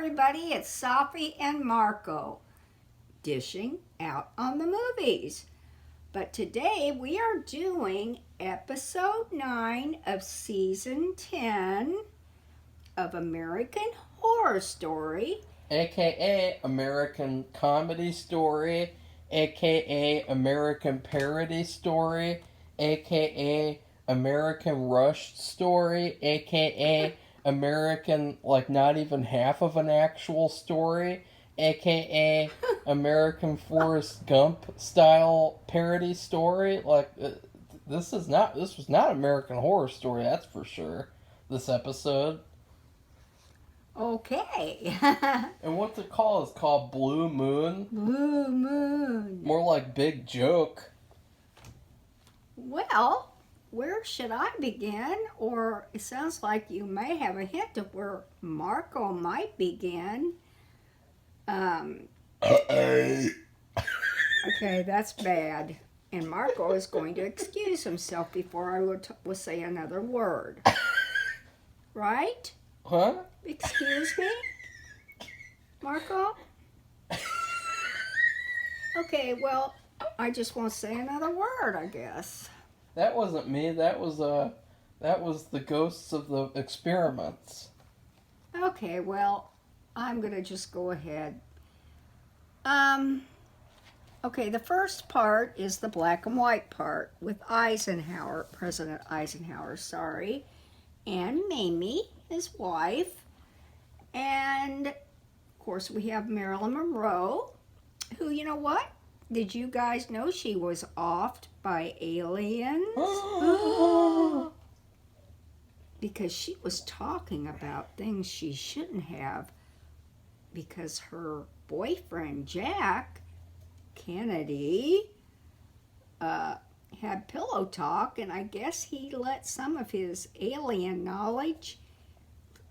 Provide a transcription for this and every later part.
everybody, it's Safi and Marco, dishing out on the movies. But today we are doing episode 9 of season 10 of American Horror Story, aka American Comedy Story, aka American Parody Story, aka American Rush Story, aka American, like, not even half of an actual story, aka American Forrest Gump style parody story. Like, this was not American Horror Story, that's for sure, this episode. Okay. And what's it called? It's called Blue Moon. Blue Moon. More like Big Joke. Well, where should I begin? Or it sounds like you may have a hint of where Marco might begin. Okay, that's bad. And Marco is going to excuse himself before I will say another word. Right? Huh? Excuse me? Marco? Okay, well, I just won't say another word, I guess. That wasn't me. That was the ghosts of the experiments. Okay, well, I'm going to just go ahead. Okay, the first part is the black and white part with Eisenhower, President Eisenhower, and Mamie, his wife. And, of course, we have Marilyn Monroe, who, you know what? Did you guys know she was offed by aliens? Because she was talking about things she shouldn't have, because her boyfriend, Jack Kennedy, had pillow talk, and I guess he let some of his alien knowledge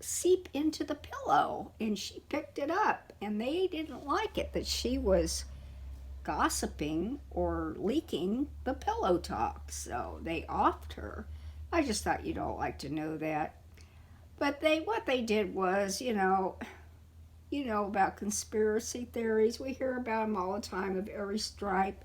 seep into the pillow, and she picked it up, and they didn't like it that she was gossiping or leaking the pillow talk, so they offed her. I just thought you'd all like to know that. But what they did was, you know about conspiracy theories. We hear about them all the time, of every stripe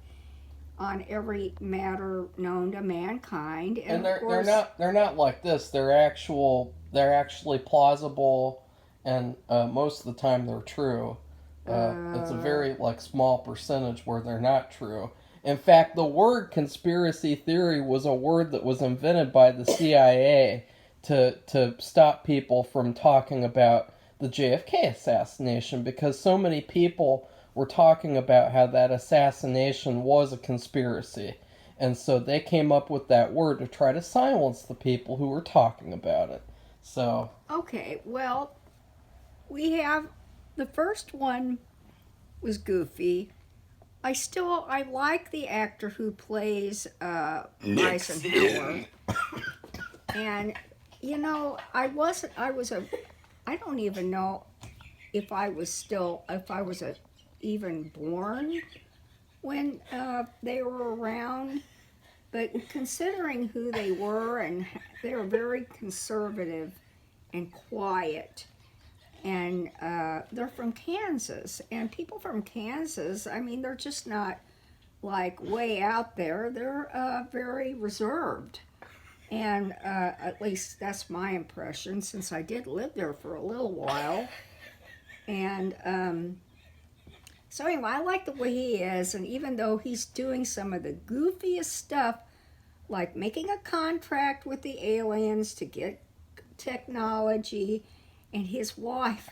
on every matter known to mankind. And they're not like this. They're actually plausible, and most of the time they're true. It's a very small percentage where they're not true. In fact, the word conspiracy theory was a word that was invented by the CIA to stop people from talking about the JFK assassination, because so many people were talking about how that assassination was a conspiracy. And so they came up with that word to try to silence the people who were talking about it. So. Okay, well, we have, the first one was goofy. I like the actor who plays Eisenhower. And, I don't even know if I was even born when they were around. But considering who they were, and they were very conservative and quiet. And they're from Kansas. And people from Kansas, they're just not like way out there. They're very reserved. And at least that's my impression, since I did live there for a little while. And so anyway, I like the way he is. And even though he's doing some of the goofiest stuff, like making a contract with the aliens to get technology, and his wife,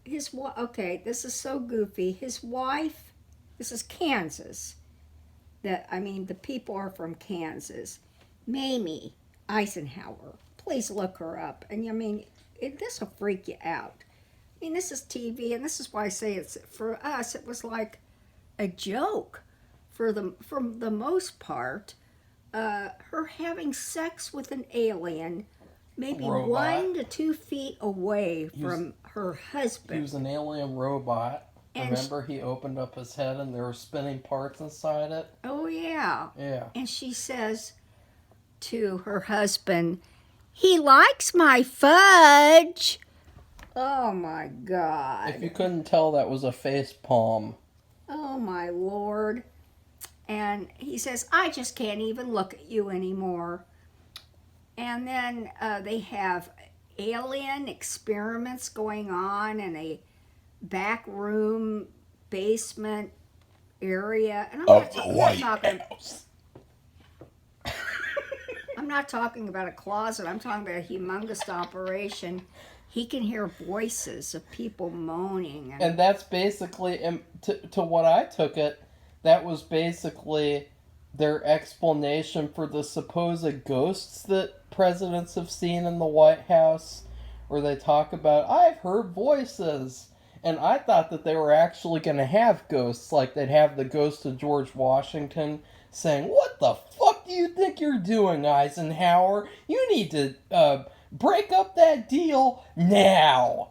okay, this is so goofy. His wife, this is Kansas. The people are from Kansas. Mamie Eisenhower. Please look her up. And this will freak you out. This is TV, and this is why I say it's, for us, it was like a joke from the most part. Her having sex with an alien, maybe Robot. 1 to 2 feet away from her husband. He was an alien robot. And remember, he opened up his head and there were spinning parts inside it? Oh, yeah. Yeah. And she says to her husband, "He likes my fudge." Oh my God. If you couldn't tell, that was a face palm. Oh my Lord. And he says, I just can't even look at you anymore. And then they have alien experiments going on in a back room basement area. And I'm not talking about a closet. I'm talking about a humongous operation. He can hear voices of people moaning. And that's basically, to what I took it, that was basically their explanation for the supposed ghosts that presidents have seen in the White House, where they talk about, I've heard voices. And I thought that they were actually going to have ghosts, like they'd have the ghost of George Washington saying, what the fuck do you think you're doing, Eisenhower? You need to break up that deal now.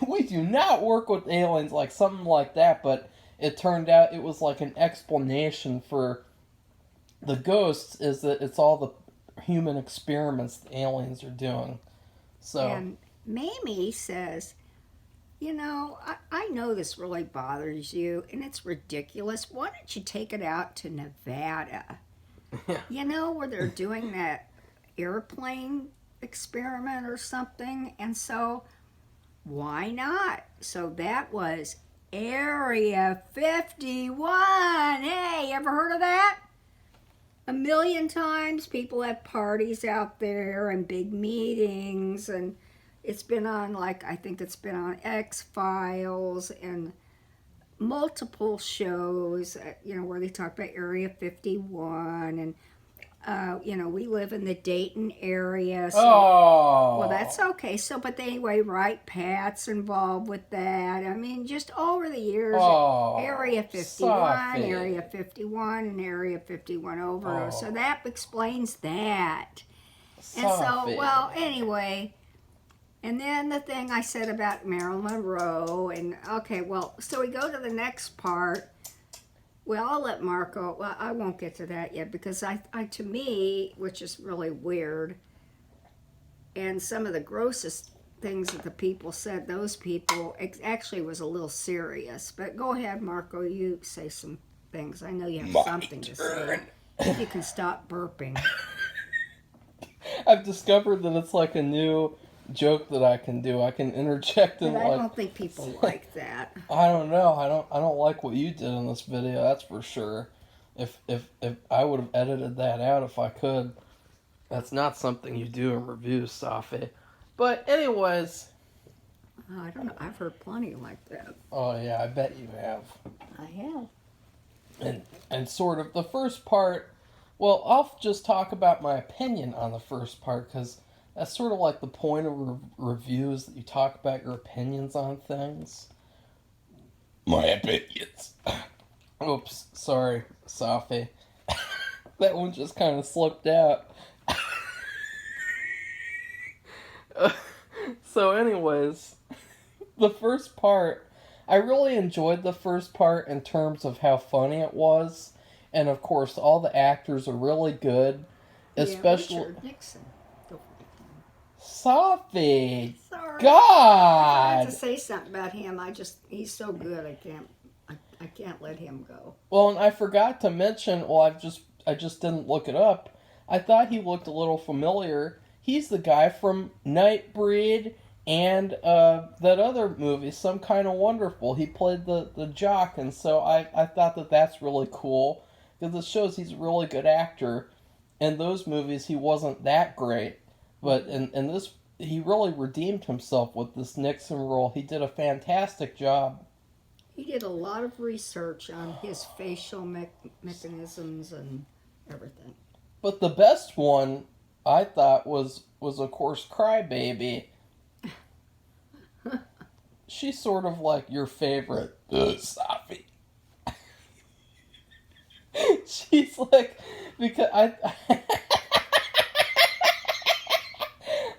We do not work with aliens, like something like that, but it turned out it was like an explanation for the ghosts, is that it's all the human experiments the aliens are doing. So, and Mamie says, you know, I know this really bothers you, and it's ridiculous. Why don't you take it out to Nevada? You know, where they're doing that airplane experiment or something. And so, why not? So that was Area 51. Hey, ever heard of that? A million times people have parties out there and big meetings, and it's been on, like, I think it's been on X-Files and multiple shows, you know, where they talk about Area 51. And you know, we live in the Dayton area. So, well, that's okay. So, but anyway, right, Pat's involved with that. I mean, just over the years, Area 51, Safi. Area 51, and Area 51 over. So that explains that. And so, well, anyway, and then the thing I said about Marilyn Monroe, and okay, well, so we go to the next part. Well, I'll let Marco, well, I won't get to that yet, because I to me, which is really weird, and some of the grossest things that the people said, those people, actually was a little serious. But go ahead, Marco, you say some things. I know you have something to say. If you can stop burping. I've discovered that it's like a new joke that I can do. I can interject and But I don't think people like that. I don't know. I don't like what you did in this video. That's for sure. If I would have edited that out if I could. That's not something you do in reviews, Safi. But anyways, I don't know. I've heard plenty like that. oh yeah, I bet you have. I have. And sort of the first part. Well, I'll just talk about my opinion on the first part, because that's sort of like the point of reviews, that you talk about your opinions on things. My opinions. Oops, sorry, Safi. That one just kind of slipped out. So anyways, the first part, I really enjoyed the first part in terms of how funny it was. And of course, all the actors are really good. Especially Richard Nixon. Safi. Sorry. God. I had to say something about him. He's so good. I can't let him go. Well, and I forgot to mention, well, I just didn't look it up. I thought he looked a little familiar. He's the guy from Nightbreed and that other movie, Some Kind of Wonderful. He played the jock, and so I thought that that's really cool, because it shows he's a really good actor. In those movies, he wasn't that great, but in this, he really redeemed himself with this Nixon role. He did a fantastic job. He did a lot of research on his facial mechanisms and everything. But the best one, I thought, was of course Crybaby. She's sort of like your favorite Safi. She's like, because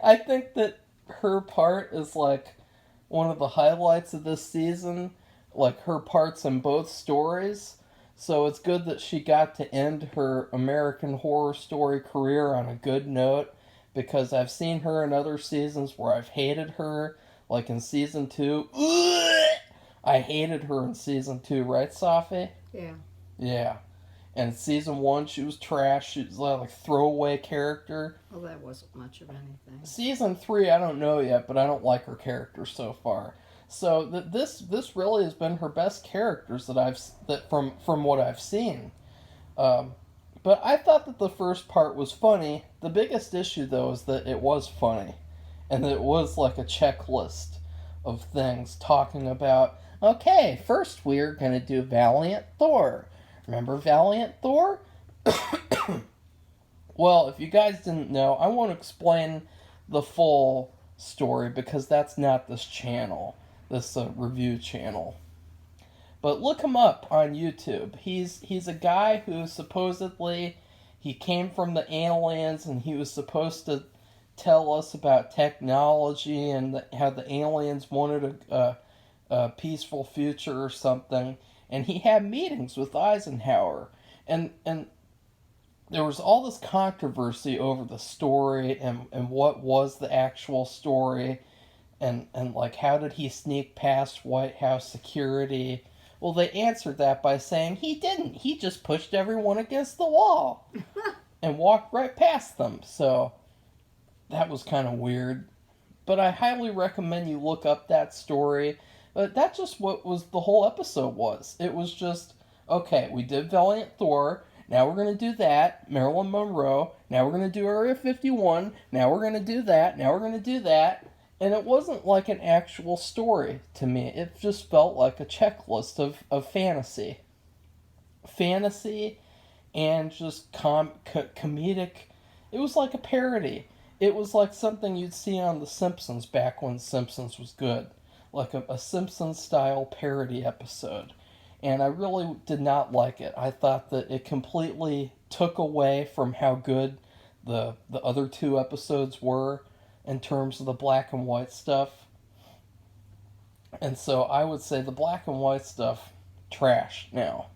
I think that her part is like one of the highlights of this season, like her parts in both stories. So it's good that she got to end her American Horror Story career on a good note, because I've seen her in other seasons where I've hated her, Like in season 2, I hated her in season 2, right, Safi? Yeah. Yeah. And season 1, she was trash. She was like a throwaway character. Well, that wasn't much of anything. Season 3, I don't know yet, but I don't like her character so far. So this really has been her best characters from what I've seen. But I thought that the first part was funny. The biggest issue though is that it was funny, and that it was like a checklist of things talking about. Okay, first we're gonna do Valiant Thor. Remember Valiant Thor? Well, if you guys didn't know, I won't explain the full story because that's not this channel, this review channel. But look him up on YouTube. He's a guy who supposedly he came from the aliens and he was supposed to tell us about technology and how the aliens wanted a peaceful future or something. And he had meetings with Eisenhower. And there was all this controversy over the story and what was the actual story and like how did he sneak past White House security. Well, they answered that by saying he didn't. He just pushed everyone against the wall and walked right past them. So that was kind of weird. But I highly recommend you look up that story. But that's just what was the whole episode was. It was just, okay, we did Valiant Thor. Now we're going to do that. Marilyn Monroe. Now we're going to do Area 51. Now we're going to do that. Now we're going to do that. And it wasn't like an actual story to me. It just felt like a checklist of fantasy. Fantasy and just comedic. It was like a parody. It was like something you'd see on The Simpsons back when Simpsons was good. Like a Simpsons-style parody episode. And I really did not like it. I thought that it completely took away from how good the other 2 episodes were in terms of the black and white stuff. And so I would say the black and white stuff, trash now.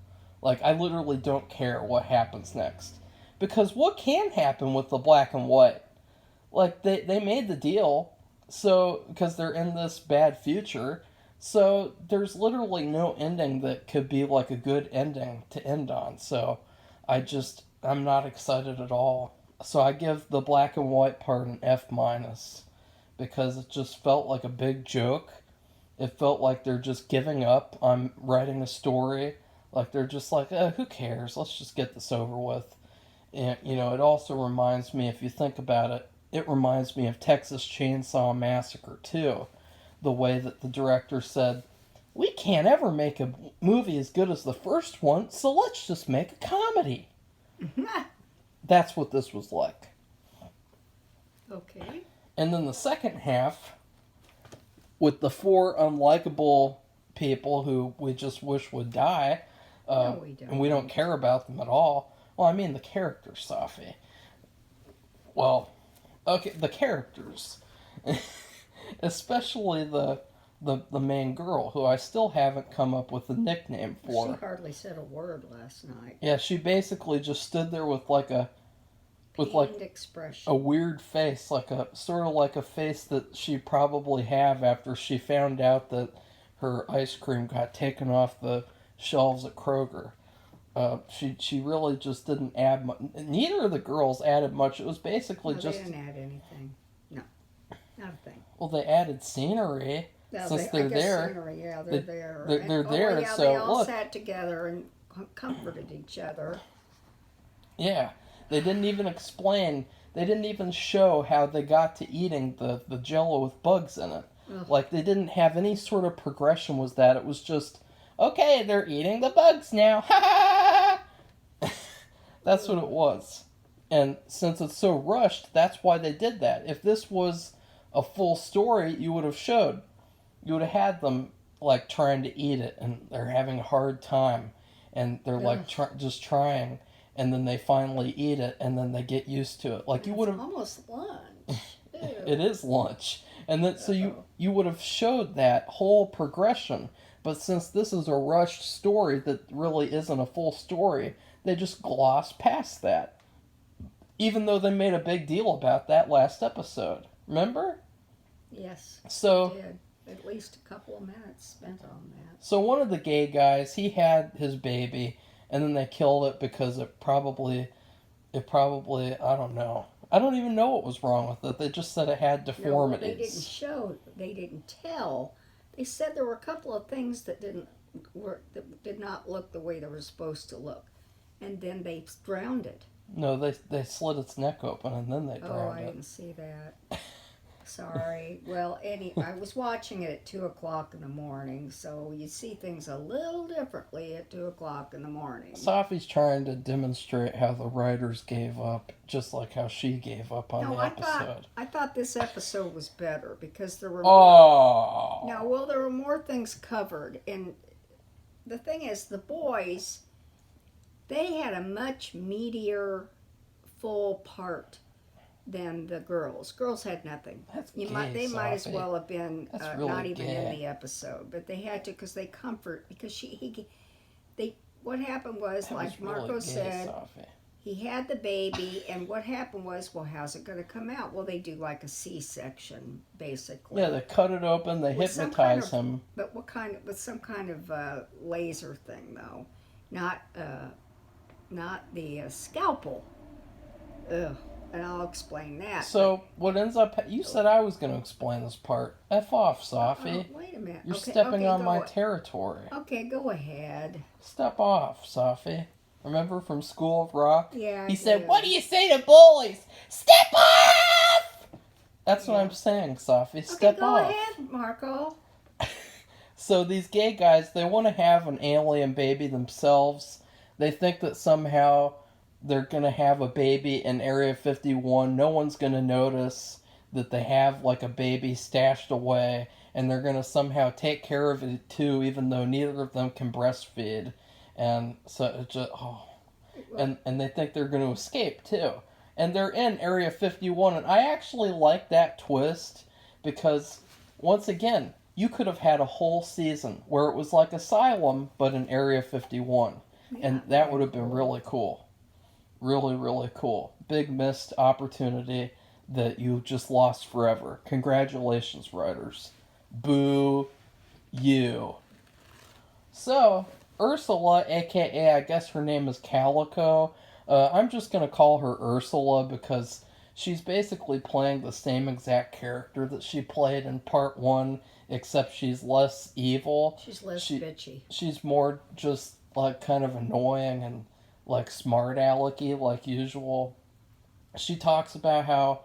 Like, I literally don't care what happens next. Because what can happen with the black and white? Like, they made the deal, so, because they're in this bad future, so there's literally no ending that could be like a good ending to end on. So, I'm not excited at all. So I give the black and white part an F-, because it just felt like a big joke. It felt like they're just giving up on writing a story. Like they're just like, who cares? Let's just get this over with. And, it also reminds me, if you think about it, it reminds me of Texas Chainsaw Massacre too. The way that the director said, we can't ever make a movie as good as the first one, so let's just make a comedy. That's what this was like. Okay. And then the second half, with the 4 unlikable people who we just wish would die, No, we don't. and we don't care about them at all. Well, I mean the characters, Safi. Well, okay, the characters. Especially the main girl, who I still haven't come up with a nickname for. She hardly said a word last night. Yeah, she basically just stood there with like a expression. a weird face, like a sort of like a face that she probably have after she found out that her ice cream got taken off the shelves at Kroger. She really just didn't add much. Neither of the girls added much. It was basically No, just. they didn't add anything. No, not a thing. Well, they added scenery. No, Since I they're guess there, scenery, yeah, they're there. they're there, Yeah, so they all look. sat together and comforted each other. Yeah, they didn't even explain. They didn't even show how they got to eating the Jello with bugs in it. Ugh. Like they didn't have any sort of progression. Was that it was just okay? They're eating the bugs now. Ha ha! That's what it was. And since it's so rushed, that's why they did that. If this was a full story, you would have showed. You would have had them like trying to eat it, and they're having a hard time, and they're like just trying, and then they finally eat it, and then they get used to it. Like you would have almost lunch. It is lunch, and then so you would have showed that whole progression. But since this is a rushed story that really isn't a full story, they just gloss past that. Even though they made a big deal about that last episode, remember? Yes. So Did. At least a couple of minutes spent on that. So one of the gay guys, he had his baby, and then they killed it because it probably, I don't know. I don't even know what was wrong with it. They just said it had deformities. No, well, they didn't show. They didn't tell. They said there were a couple of things that did not look the way they were supposed to look, and then they drowned it. No, they slit its neck open and then they drowned Oh, I it. didn't see that. Sorry. Well, I was watching it at 2:00 in the morning, so you see things a little differently at 2:00 in the morning. Safi's trying to demonstrate how the writers gave up, just like how she gave up on the episode. I thought this episode was better because there were there were more things covered, and the thing is, the boys, they had a much meatier, full part than the girls. Girls had nothing. They might as well have been really not even gay. in the episode, but they had to because what happened was, That like was Marco really gay, said, Safi. he had the baby, and what happened was, well, how's it going to come out? Well, they do like a C-section, basically. Yeah, they cut it open, they With some hypnotize kind him. But with some kind of laser thing, though, not the scalpel. Ugh. And I'll explain that. So what ends up? You said I was going to explain this part. F off, Safi. Wait a minute. You're stepping on my territory. Okay, go ahead. Step off, Safi. Remember from School of Rock? Yeah. He said, "What do you say to bullies? Step off!" That's what Yeah. I'm saying, Safi. Okay, Step go off. ahead, Marco. So these gay guys, they want to have an alien baby themselves. They think that somehow they're going to have a baby in Area 51. No one's going to notice that they have like a baby stashed away, and they're going to somehow take care of it too, even though neither of them can breastfeed. And so it just, and they think they're going to escape too. And they're in Area 51, and I actually like that twist because, once again, you could have had a whole season where it was like Asylum, but in Area 51. And that would have been really cool. Really, really cool. Big missed opportunity that you just lost forever. Congratulations, writers. Boo you. So, Ursula, aka, I guess her name is Calico. I'm just going to call her Ursula because she's basically playing the same exact character that she played in part 1, except she's less evil. She's less bitchy. She's more just like kind of annoying and like smart alecky like usual. She talks about how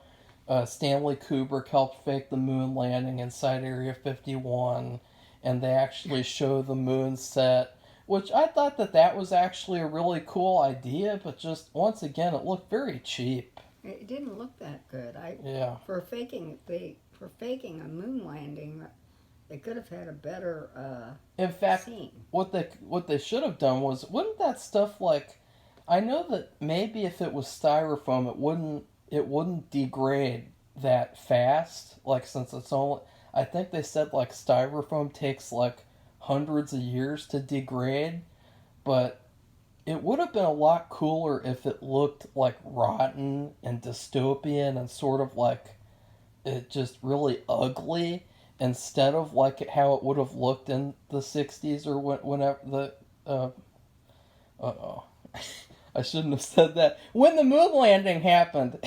Stanley Kubrick helped fake the moon landing inside Area 51, and they actually show the moon set, which I thought that was actually a really cool idea, but just once again it looked very cheap. It didn't look that good. For faking a moon landing, they could have had a better in fact scene. What they should have done was, wouldn't that stuff, like, I know that maybe if it was styrofoam it wouldn't degrade that fast, like, since it's only, I think they said like styrofoam takes like hundreds of years to degrade, but it would have been a lot cooler if it looked like rotten and dystopian and sort of like it just really ugly, instead of like how it would have looked in the 60s or whenever the I shouldn't have said that. When the moon landing happened.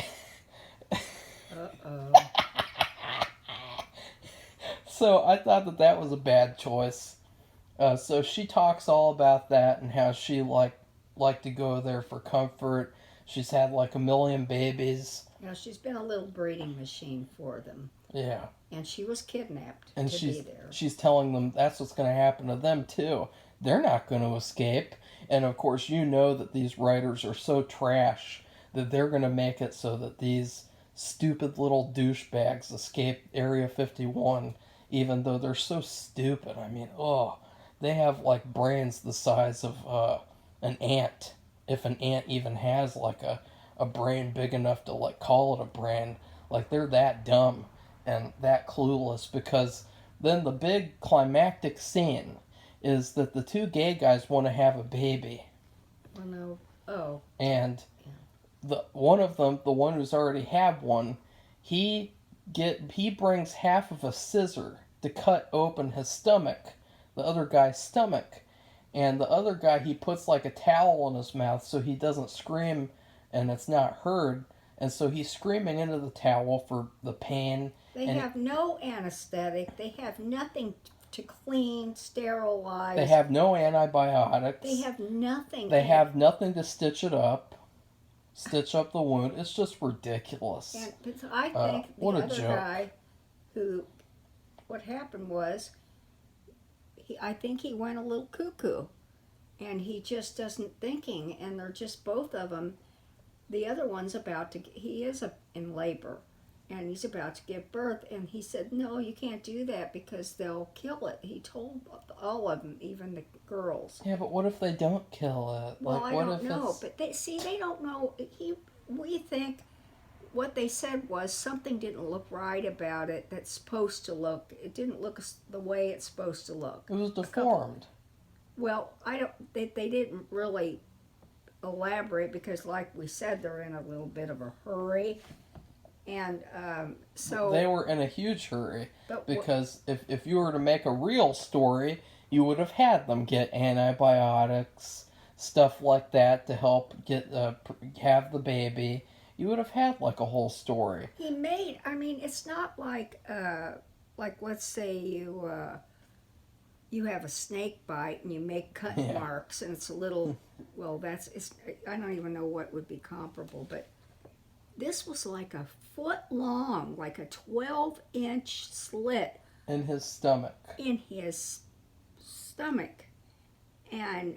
So I thought that was a bad choice. So she talks all about that and how she liked to go there for comfort. She's had like 1 million babies. Yeah, she's been a little breeding machine for them. Yeah. And she was kidnapped and to be there. She's telling them that's what's going to happen to them too. They're not going to escape. And of course, you know that these writers are so trash that they're going to make it so that these stupid little douchebags escape Area 51, even though they're so stupid. I mean, they have like brains the size of an ant. If an ant even has like a brain big enough to like call it a brain. Like, they're that dumb and that clueless, because then the big climactic scene is that the two gay guys want to have a baby. Oh, no. Oh. And one of them, the one who's already had one, he he brings half of a scissor to cut open his stomach, the other guy's stomach. And the other guy, he puts like a towel in his mouth so he doesn't scream and it's not heard. And so he's screaming into the towel for the pain. They and have no anesthetic. They have nothing to clean, sterilize. They have no antibiotics. They have nothing. They have nothing to stitch it up. Stitch up the wound. It's just ridiculous. And I think the what a other joke. guy who, what happened was, I think he went a little cuckoo, and he just doesn't thinking, and they're just both of them. The other one's he is in labor, and he's about to give birth, and he said, no, you can't do that because they'll kill it. He told all of them, even the girls. Yeah, but what if they don't kill it? Well, like, I what don't if know, it's... but they don't know. We think what they said was something didn't look right about it. That's supposed to look. It didn't look the way it's supposed to look. It was deformed. Well, I don't. They didn't really elaborate because, like we said, they're in a little bit of a hurry, and so they were in a huge hurry but because if you were to make a real story, you would have had them get antibiotics, stuff like that to help get have the baby. You would have had like a whole story. he made. I mean, it's not like let's say you have a snake bite and you make cut marks and it's a little. Well, I don't even know what would be comparable, but this was like a foot long, like a 12-inch slit in his stomach. And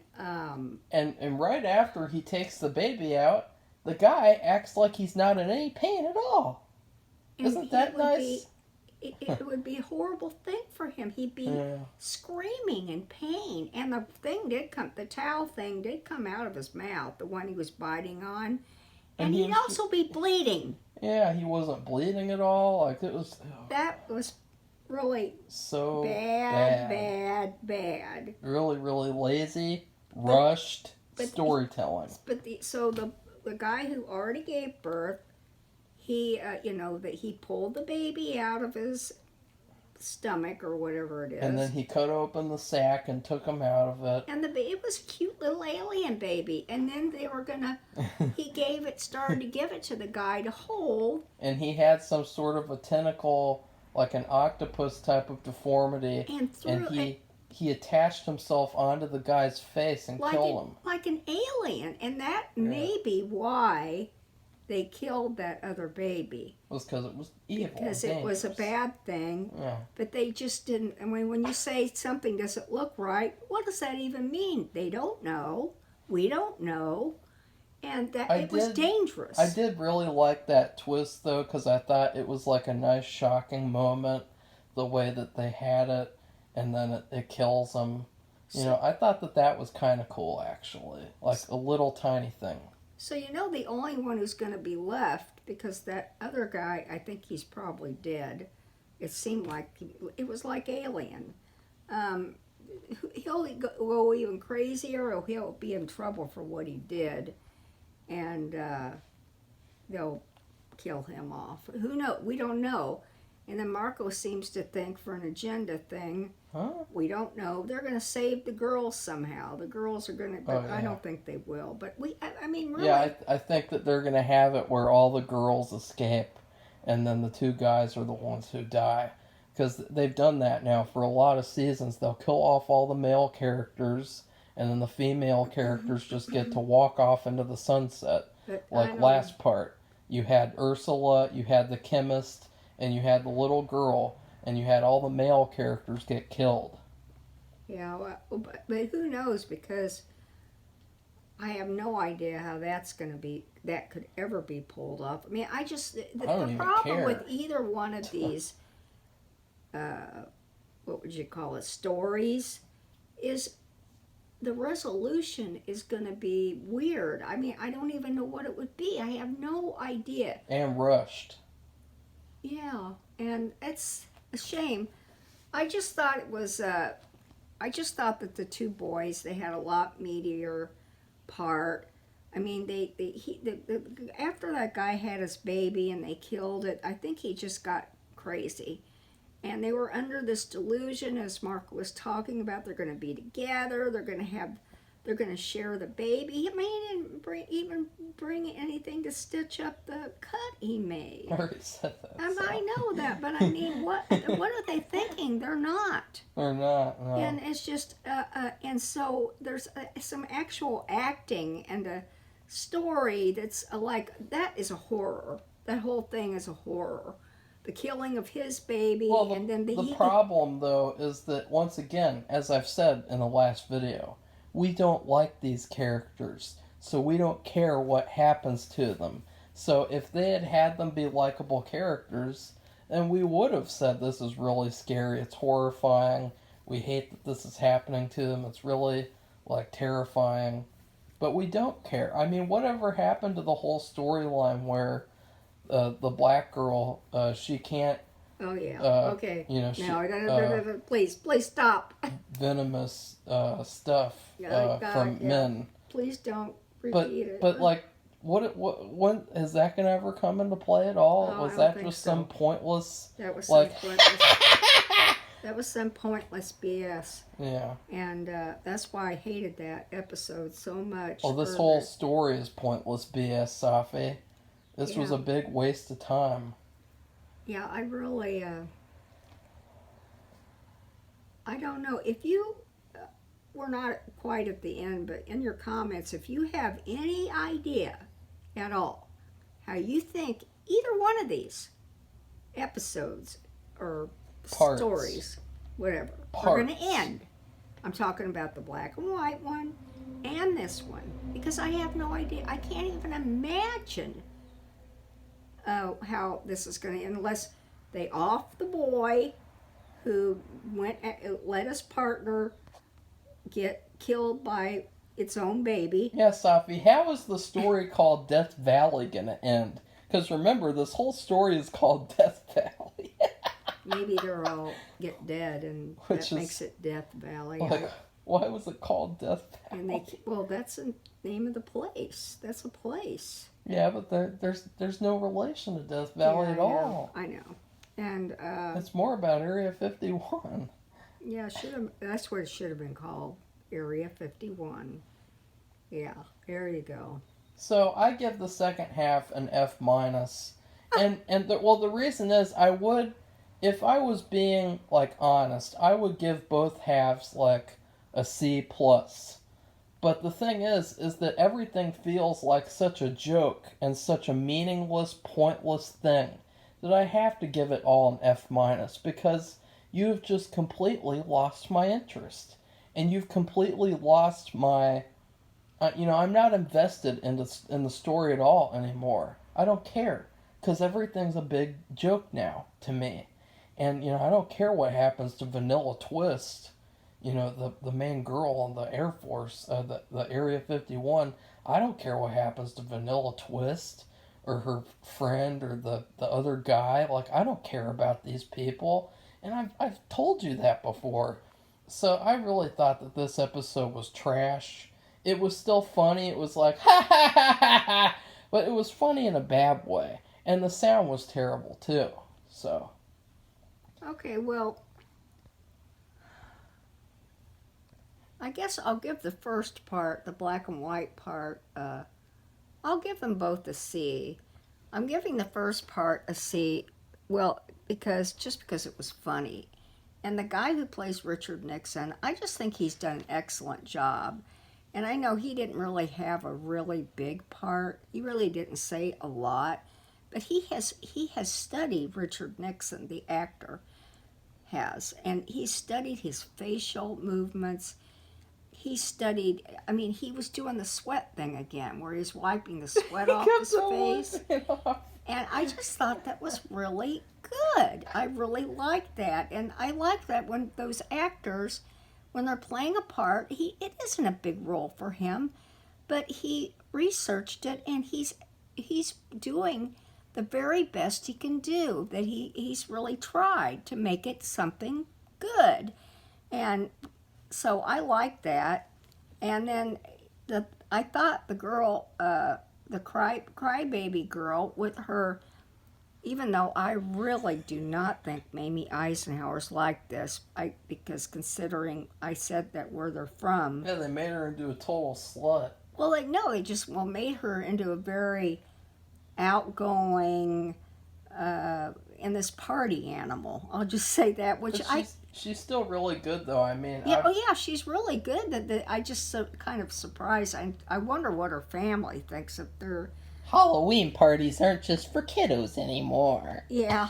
and right after he takes the baby out, the guy acts like he's not in any pain at all. Isn't that nice? It would be a horrible thing for him. He'd be screaming in pain. And the towel thing did come out of his mouth, the one he was biting on. And he'd also be bleeding. Yeah, he wasn't bleeding at all. Like, it was... That was really so bad. Really, really lazy, rushed storytelling. So the guy who already gave birth, he pulled the baby out of his stomach or whatever it is. And then he cut open the sack and took him out of it. And it was a cute little alien baby. And then they were started to give it to the guy to hold. And he had some sort of a tentacle, like an octopus type of deformity. And he attached himself onto the guy's face and killed him. Like an alien. And that may be why they killed that other baby. It was because it was evil. Because it was a bad thing. Yeah. But they just didn't. I mean, when you say something doesn't look right, what does that even mean? They don't know. We don't know. And it was dangerous. I did really like that twist, though, because I thought it was like a nice, shocking moment, the way that they had it, and then it kills them. I thought that was kind of cool, actually. Like a little tiny thing. So the only one who's going to be left, because that other guy, I think he's probably dead. It seemed like, it was like Alien. He'll go even crazier, or he'll be in trouble for what he did. And they'll kill him off. Who knows? We don't know. And then Marco seems to think for an agenda thing. Huh? We don't know. They're going to save the girls somehow. The girls are going to, but I don't think they will. But I mean, really. Yeah, I think that they're going to have it where all the girls escape, and then the two guys are the ones who die. Because they've done that now for a lot of seasons. They'll kill off all the male characters, and then the female characters just get to walk off into the sunset. Like last part. You had Ursula, you had the chemist, and you had the little girl, and you had all the male characters get killed. Yeah, but who knows, because I have no idea how that could ever be pulled off. I mean, the problem with either one of these, what would you call it, stories, is the resolution is going to be weird. I mean, I don't even know what it would be. I have no idea. And rushed. Yeah, and it's a shame. I just thought it was. I just thought that the two boys, they had a lot meatier part. I mean, after that guy had his baby and they killed it, I think he just got crazy. And they were under this delusion, as Marco was talking about, they're going to be together, they're going to share the baby. He didn't even bring anything to stitch up the cut he made. I already said that. I know that, but I mean, what are they thinking? They're not. They're not, no. And it's just, and so there's some actual acting and a story that's that is a horror. That whole thing is a horror. The killing of his baby, Well, and then the problem, though, is that, once again, as I've said in the last video, we don't like these characters, so we don't care what happens to them. So if they had them be likable characters, then we would have said this is really scary, it's horrifying, we hate that this is happening to them, it's really, terrifying. But we don't care. I mean, whatever happened to the whole storyline where the black girl, she can't... Oh, yeah. Okay. No, please stop. Venomous stuff from men. Please don't repeat it. But when is that gonna ever come into play at all? Oh, was that just some pointless? That was some pointless. That was some pointless BS. Yeah. And that's why I hated that episode so much. Well, this whole story is pointless BS, Safi. This was a big waste of time. Yeah, I really, I don't know. If you, we're not quite at the end, but in your comments, if you have any idea at all how you think either one of these episodes or stories, whatever, are going to end. I'm talking about the black and white one and this one, because I have no idea. I can't even imagine how this is going to end unless they off the boy who let his partner get killed by its own baby. Yeah, Safi, how is the story called Death Valley going to end? Because remember, this whole story is called Death Valley. Maybe they'll all get dead, and that makes it Death Valley. Why was it called Death Valley? Well, that's the name of the place. That's a place. Yeah, but there's no relation to Death Valley at all. I know. And it's more about Area 51. Yeah, that's what it should have been called, Area 51. Yeah, there you go. So I give the second half an F-. And the reason is if I was being honest, I would give both halves a C+. But the thing is that everything feels like such a joke and such a meaningless, pointless thing that I have to give it all an F- because you've just completely lost my interest. And you've completely lost my... I'm not invested in the story at all anymore. I don't care, because everything's a big joke now to me. And, I don't care what happens to Vanilla Twist, the main girl in the Air Force, the Area 51. I don't care what happens to Vanilla Twist or her friend or the other guy. I don't care about these people. And I've told you that before. So I really thought that this episode was trash. It was still funny. It was ha ha ha ha ha. But it was funny in a bad way. And the sound was terrible too. So. Okay, well, I guess I'll give the first part, the black and white part, I'll give them both a C. I'm giving the first part a C, well, because it was funny. And the guy who plays Richard Nixon, I just think he's done an excellent job. And I know he didn't really have a really big part. He really didn't say a lot. But he has studied Richard Nixon, the actor has. And he studied his facial movements. He studied, he was doing the sweat thing again, where he's wiping the sweat off his face. And I just thought that was really good. I really liked that. And I like that when those actors, when they're playing a part, it isn't a big role for him, but he researched it, and he's doing the very best he can do, that he's really tried to make it something good. And so I like that. And then I thought the girl, the crybaby girl with her even though I really do not think Mamie Eisenhower's like this, because considering I said that where they're from. Yeah, they made her into a total slut. Well, they just made her into a very outgoing, and this party animal. I'll just say that, which she's still really good though. I mean, yeah, oh yeah, she's really good. That I just kind of surprised. I wonder what her family thinks of their Halloween parties aren't just for kiddos anymore. Yeah,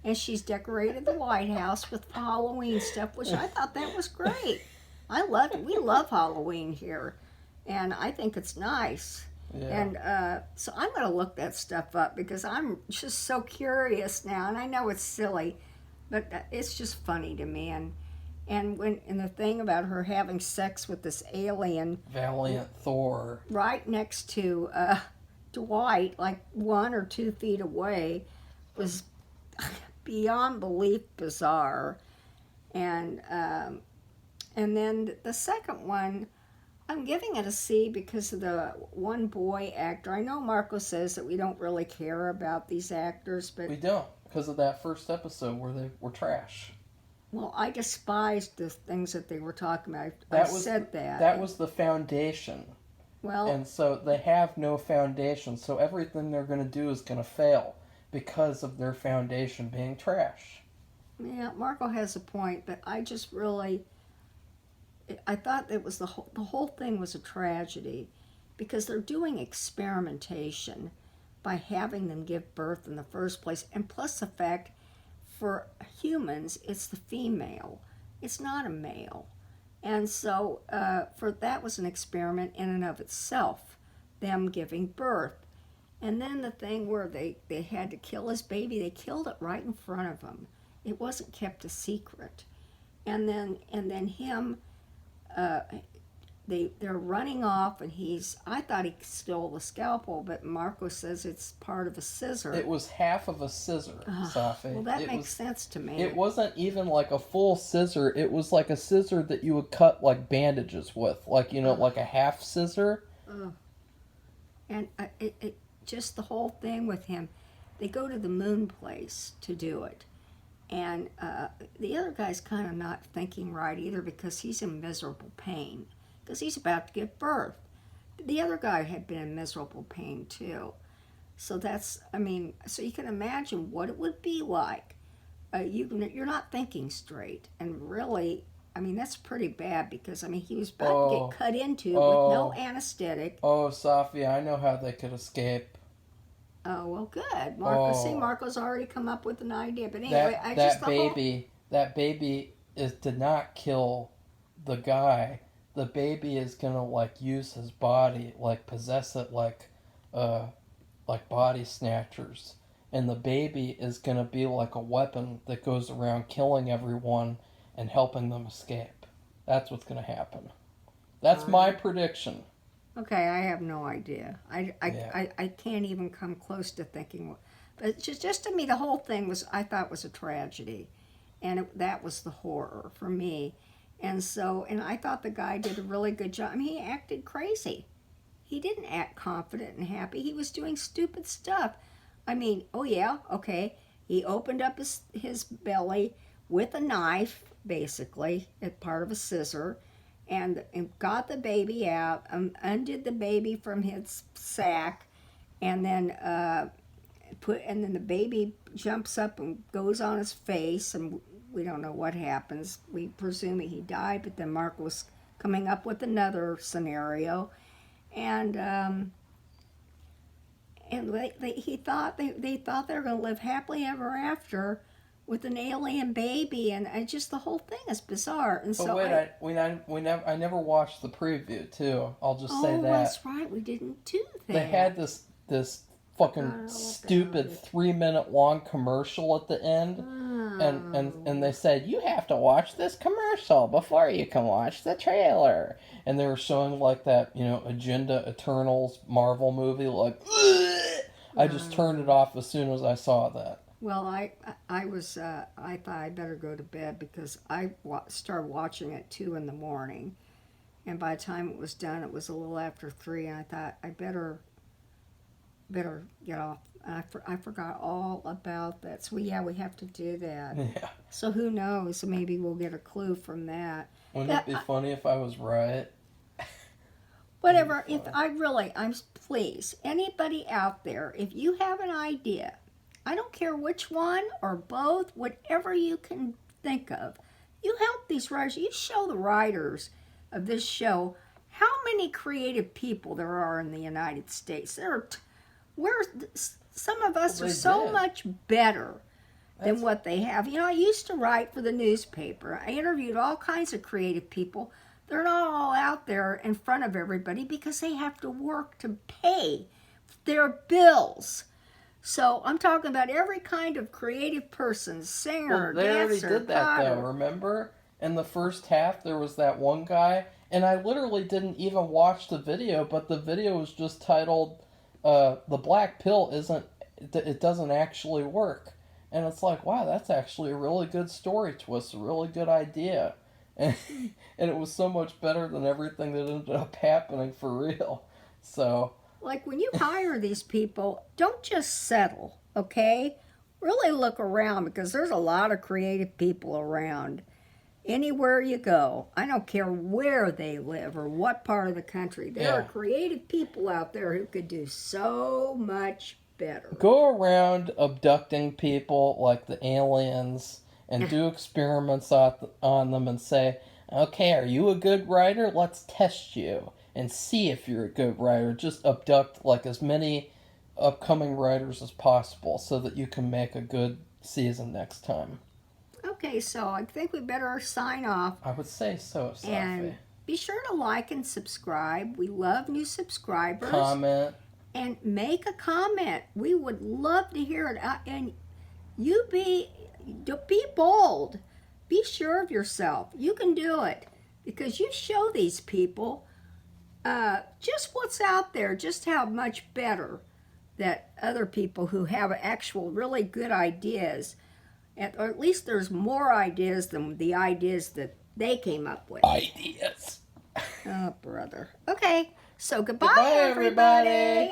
and she's decorated the White House with Halloween stuff, which I thought that was great. We love Halloween here, and I think it's nice. Yeah. And so I'm going to look that stuff up because I'm just so curious now, and I know it's silly, but it's just funny to me. And the thing about her having sex with this alien, Valiant Thor, right next to Dwight, like 1 or 2 feet away, was beyond belief bizarre. And then the second one, I'm giving it a C because of the one boy actor. I know Marco says that we don't really care about these actors, but we don't, because of that first episode where they were trash. Well, I despised the things that they were talking about. That was the foundation. Well, and so they have no foundation, so everything they're going to do is going to fail because of their foundation being trash. Yeah, Marco has a point, but I just really, I thought it was the whole thing was a tragedy because they're doing experimentation by having them give birth in the first place, and plus the fact for humans it's the female, it's not a male. And so that was an experiment in and of itself, them giving birth. And then the thing where they had to kill his baby, they killed it right in front of him. It wasn't kept a secret. And then him, they're running off, and I thought he stole the scalpel, but Marco says it's part of a scissor. It was half of a scissor, Safi. Well, that makes sense to me. It wasn't even like a full scissor. It was like a scissor that you would cut like bandages with, like like a half scissor. And it just the whole thing with him. They go to the moon place to do it, and the other guy's kind of not thinking right either because he's in miserable pain because he's about to give birth. The other guy had been in miserable pain too. So so you can imagine what it would be like. You're not thinking straight, and really, that's pretty bad because he was about to get cut into with no anesthetic. Oh, Safi, I know how they could escape. Oh, well, good. Marco's already come up with an idea. But anyway, that baby did not kill the guy. The baby is gonna use his body, possess it like body snatchers, and the baby is gonna be like a weapon that goes around killing everyone and helping them escape. That's what's gonna happen. That's my prediction. Okay, I have no idea. I can't even come close to thinking. But just to me, the whole thing I thought was a tragedy, and that was the horror for me. And I thought the guy did a really good job. He acted crazy. He didn't act confident and happy. He was doing stupid stuff. Oh yeah, okay. He opened up his belly with a knife, basically, as part of a scissor, and got the baby out, undid the baby from his sack, and then the baby jumps up and goes on his face, and we don't know what happens. We presume he died, but then Mark was coming up with another scenario, and they thought they were going to live happily ever after with an alien baby, and just the whole thing is bizarre. And I never watched the preview too. I'll just say that. Oh, that's right, we didn't do that. They had this fucking stupid 3-minute long commercial at the end, and they said you have to watch this commercial before you can watch the trailer, and they were showing that Agenda Eternals Marvel movie. I just turned it off as soon as I saw that. Well, I thought I better go to bed because I started watching at 2 a.m, and by the time it was done, it was a little after 3, and I thought I better better get off. I forgot all about that. So yeah, we have to do that. Yeah. So who knows? Maybe we'll get a clue from that. Wouldn't it be funny if I was right? Whatever. If I'm please, anybody out there, if you have an idea, I don't care which one or both, whatever you can think of, you help these writers. You show the writers of this show how many creative people there are in the United States. Some of us Well, are they so did. much better than That's- what they have. You know, I used to write for the newspaper. I interviewed all kinds of creative people. They're not all out there in front of everybody because they have to work to pay their bills. So I'm talking about every kind of creative person, singer, Well, they already dancer, did that potter. though. Remember, in the first half, there was that one guy, and I literally didn't even watch the video. But the video was just titled, "The Black Pill isn't. It doesn't actually work." And it's like, wow, that's actually a really good story twist, a really good idea, and it was so much better than everything that ended up happening for real. So. Like when you hire these people, don't just settle, okay? Really look around because there's a lot of creative people around. Anywhere you go, I don't care where they live or what part of the country, there are Yeah. creative people out there who could do so much better. Go around abducting people like the aliens and do experiments on them and say, okay, are you a good writer? Let's test you and see if you're a good writer. Just abduct like as many upcoming writers as possible so that you can make a good season next time. Okay, so I think we better sign off. I would say so, Safi. And be sure to like and subscribe. We love new subscribers. Comment. And make a comment. We would love to hear it. And you be bold. Be sure of yourself. You can do it because you show these people just what's out there, just how much better that other people who have actual really good ideas, or at least there's more ideas than the ideas that they came up with. Ideas. Oh, brother. Okay, so goodbye Goodbye, everybody. everybody.